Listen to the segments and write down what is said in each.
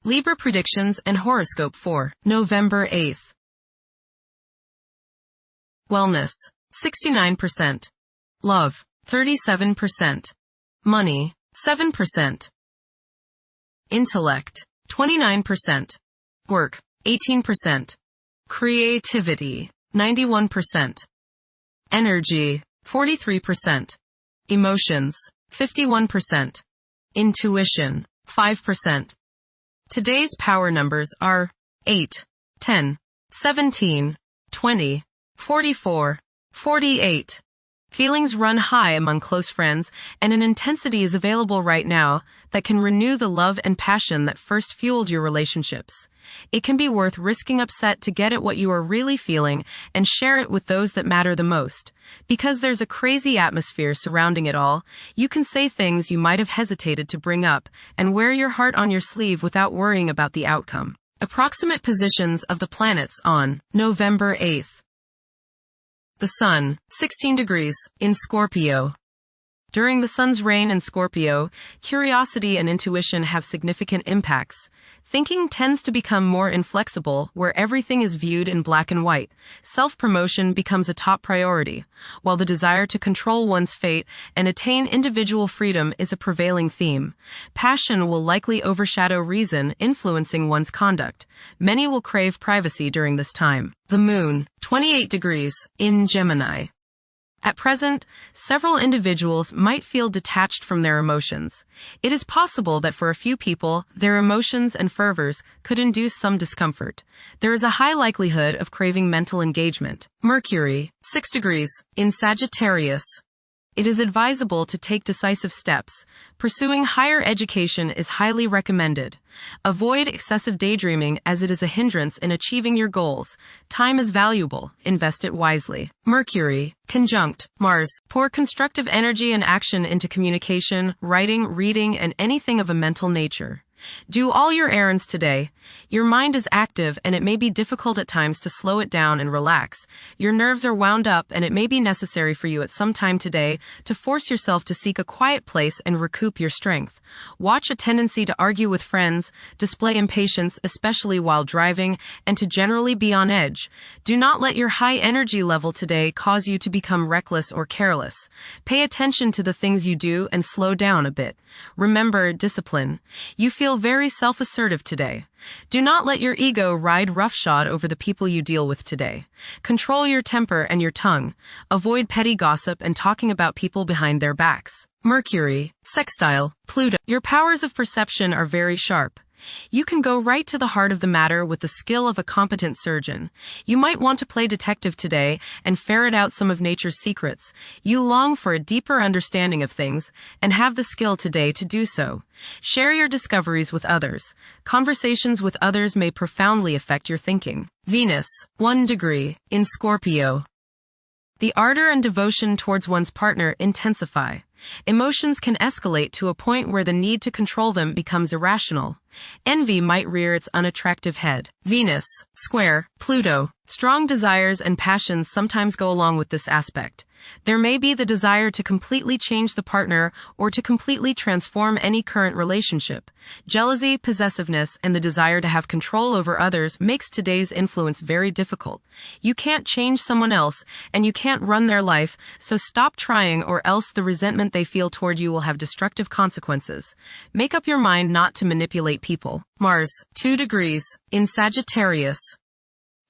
Libra predictions and horoscope for November 8th. Wellness, 69%. Love, 37%. Money, 7%. Intellect, 29%. Work, 18%. Creativity, 91%. Energy, 43%. Emotions, 51%. Intuition, 5%. Today's power numbers are 8, 10, 17, 20, 44, 48. Feelings run high among close friends, and an intensity is available right now that can renew the love and passion that first fueled your relationships. It can be worth risking upset to get at what you are really feeling and share it with those that matter the most. Because there's a crazy atmosphere surrounding it all, you can say things you might have hesitated to bring up and wear your heart on your sleeve without worrying about the outcome. Approximate positions of the planets on November 8th. The Sun, 16 degrees, in Scorpio. During the Sun's reign in Scorpio, curiosity and intuition have significant impacts. Thinking tends to become more inflexible, where everything is viewed in black and white. Self-promotion becomes a top priority, while the desire to control one's fate and attain individual freedom is a prevailing theme. Passion will likely overshadow reason, influencing one's conduct. Many will crave privacy during this time. The Moon, 28 degrees, in Gemini. At present, several individuals might feel detached from their emotions. It is possible that for a few people, their emotions and fervors could induce some discomfort. There is a high likelihood of craving mental engagement. Mercury, 6 degrees, in Sagittarius. It is advisable to take decisive steps. Pursuing higher education is highly recommended. Avoid excessive daydreaming as it is a hindrance in achieving your goals. Time is valuable. Invest it wisely. Mercury, conjunct Mars. Pour constructive energy and action into communication, writing, reading, and anything of a mental nature. Do all your errands today. Your mind is active and it may be difficult at times to slow it down and relax. Your nerves are wound up and it may be necessary for you at some time today to force yourself to seek a quiet place and recoup your strength. Watch a tendency to argue with friends, display impatience, especially while driving, and to generally be on edge. Do not let your high energy level today cause you to become reckless or careless. Pay attention to the things you do and slow down a bit. Remember discipline. You feel very self-assertive today. Do not let your ego ride roughshod over the people you deal with today. Control your temper and your tongue. Avoid petty gossip and talking about people behind their backs. Mercury, sextile Pluto. Your powers of perception are very sharp. You can go right to the heart of the matter with the skill of a competent surgeon. You might want to play detective today and ferret out some of nature's secrets. You long for a deeper understanding of things and have the skill today to do so. Share your discoveries with others. Conversations with others may profoundly affect your thinking. Venus, 1 degree, in Scorpio. The ardor and devotion towards one's partner intensify. Emotions can escalate to a point where the need to control them becomes irrational. Envy might rear its unattractive head. Venus, square Pluto. Strong desires and passions sometimes go along with this aspect. There may be the desire to completely change the partner or to completely transform any current relationship. Jealousy, possessiveness, and the desire to have control over others makes today's influence very difficult. You can't change someone else, and you can't run their life, so stop trying or else the resentment they feel toward you will have destructive consequences. Make up your mind not to manipulate people. Mars, 2 degrees, in Sagittarius.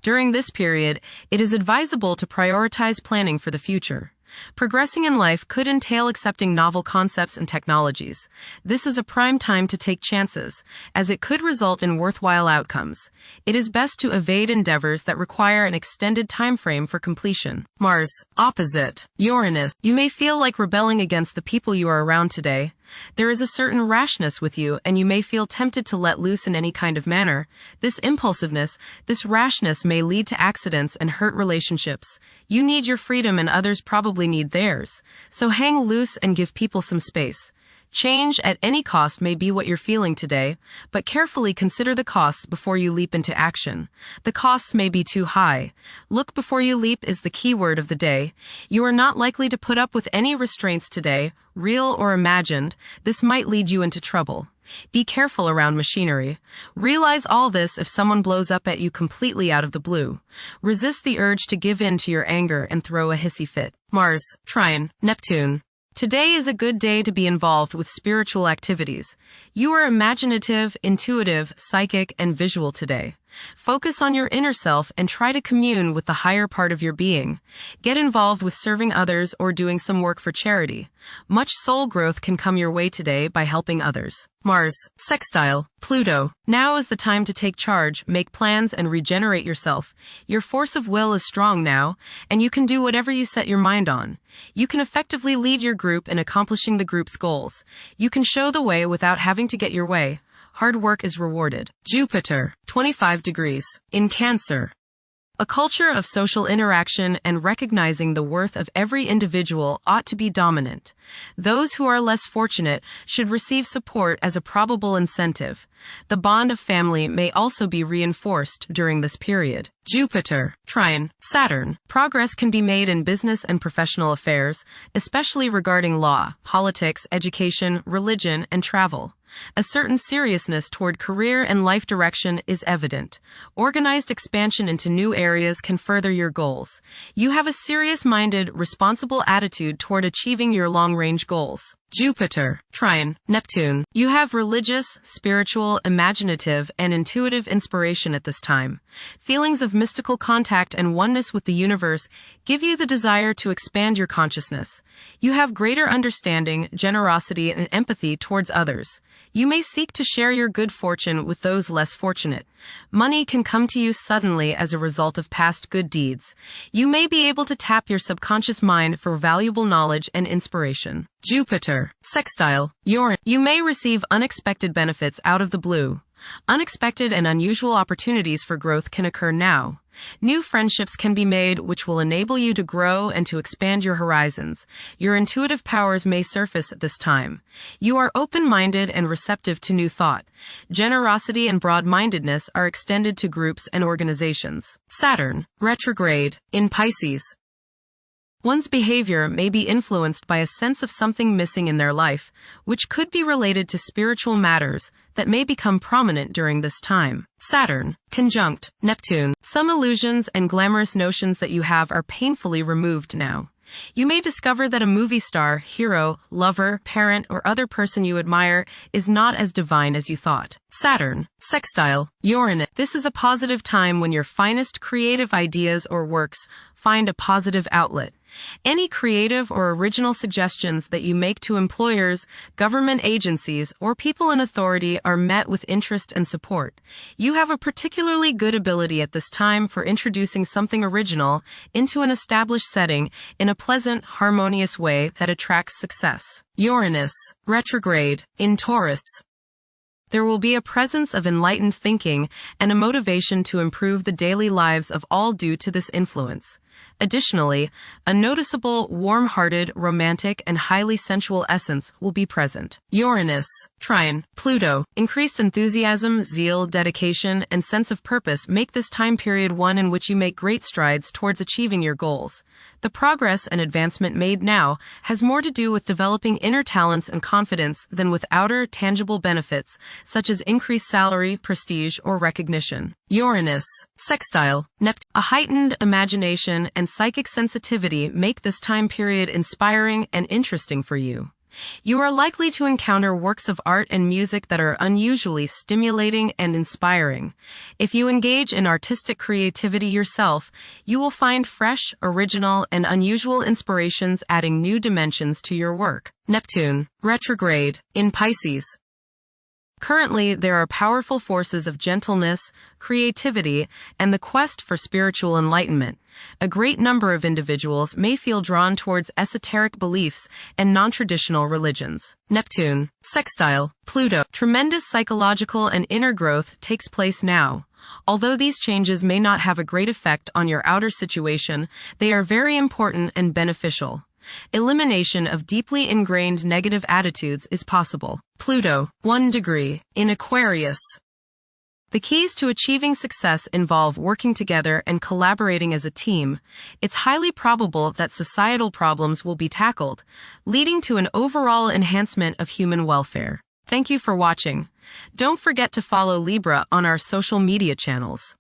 During this period, it is advisable to prioritize planning for the future. Progressing in life could entail accepting novel concepts and technologies. This is a prime time to take chances, as it could result in worthwhile outcomes. It is best to evade endeavors that require an extended time frame for completion. Mars, opposite Uranus. You may feel like rebelling against the people you are around today. There is a certain rashness with you, and you may feel tempted to let loose in any kind of manner. This impulsiveness, this rashness may lead to accidents and hurt relationships. You need your freedom and others probably need theirs. So hang loose and give people some space. Change at any cost may be what you're feeling today, but carefully consider the costs before you leap into action. The costs may be too high. Look before you leap is the key word of the day. You are not likely to put up with any restraints today, real or imagined. This might lead you into trouble. Be careful around machinery. Realize all this if someone blows up at you completely out of the blue. Resist the urge to give in to your anger and throw a hissy fit. Mars, Trine, Neptune. Today is a good day to be involved with spiritual activities. You are imaginative, intuitive, psychic, and visual today. Focus on your inner self and try to commune with the higher part of your being. Get involved with serving others or doing some work for charity. Much soul growth can come your way today by helping others. Mars, sextile, Pluto. Now is the time to take charge, make plans, and regenerate yourself. Your force of will is strong now, and you can do whatever you set your mind on. You can effectively lead your group in accomplishing the group's goals. You can show the way without having to get your way. Hard work is rewarded. Jupiter, 25 degrees. In Cancer. A culture of social interaction and recognizing the worth of every individual ought to be dominant. Those who are less fortunate should receive support as a probable incentive. The bond of family may also be reinforced during this period. Jupiter, Trine, Saturn. Progress can be made in business and professional affairs, especially regarding law, politics, education, religion, and travel. A certain seriousness toward career and life direction is evident. Organized expansion into new areas can further your goals. You have a serious-minded, responsible attitude toward achieving your long-range goals. Jupiter, Trine, Neptune. You have religious, spiritual, imaginative, and intuitive inspiration at this time. Feelings of mystical contact and oneness with the universe give you the desire to expand your consciousness. You have greater understanding, generosity, and empathy towards others. You may seek to share your good fortune with those less fortunate. Money can come to you suddenly as a result of past good deeds. You may be able to tap your subconscious mind for valuable knowledge and inspiration. Jupiter, sextile, Uranus. You may receive unexpected benefits out of the blue. Unexpected and unusual opportunities for growth can occur now. New friendships can be made which will enable you to grow and to expand your horizons. Your intuitive powers may surface at this time. You are open-minded and receptive to new thought. Generosity and broad-mindedness are extended to groups and organizations. Saturn, retrograde, in Pisces. One's behavior may be influenced by a sense of something missing in their life, which could be related to spiritual matters that may become prominent during this time. Saturn, conjunct Neptune. Some illusions and glamorous notions that you have are painfully removed now. You may discover that a movie star, hero, lover, parent, or other person you admire is not as divine as you thought. Saturn, sextile, Uranus. This is a positive time when your finest creative ideas or works find a positive outlet. Any creative or original suggestions that you make to employers, government agencies, or people in authority are met with interest and support. You have a particularly good ability at this time for introducing something original into an established setting in a pleasant, harmonious way that attracts success. Uranus, retrograde, in Taurus. There will be a presence of enlightened thinking and a motivation to improve the daily lives of all due to this influence. Additionally, a noticeable, warm-hearted, romantic, and highly sensual essence will be present. Uranus, Trine, Pluto. Increased enthusiasm, zeal, dedication, and sense of purpose make this time period one in which you make great strides towards achieving your goals. The progress and advancement made now has more to do with developing inner talents and confidence than with outer, tangible benefits, such as increased salary, prestige, or recognition. Uranus, sextile, Neptune. A heightened imagination and psychic sensitivity make this time period inspiring and interesting for you. You are likely to encounter works of art and music that are unusually stimulating and inspiring. If you engage in artistic creativity yourself, you will find fresh, original, and unusual inspirations adding new dimensions to your work. Neptune, retrograde, in Pisces. Currently, there are powerful forces of gentleness, creativity, and the quest for spiritual enlightenment. A great number of individuals may feel drawn towards esoteric beliefs and non-traditional religions. Neptune, sextile, Pluto. Tremendous psychological and inner growth takes place now. Although these changes may not have a great effect on your outer situation, they are very important and beneficial. Elimination of deeply ingrained negative attitudes is possible. Pluto, 1 degree, in Aquarius. The keys to achieving success involve working together and collaborating as a team. It's highly probable that societal problems will be tackled, leading to an overall enhancement of human welfare. Thank you for watching. Don't forget to follow Libra on our social media channels.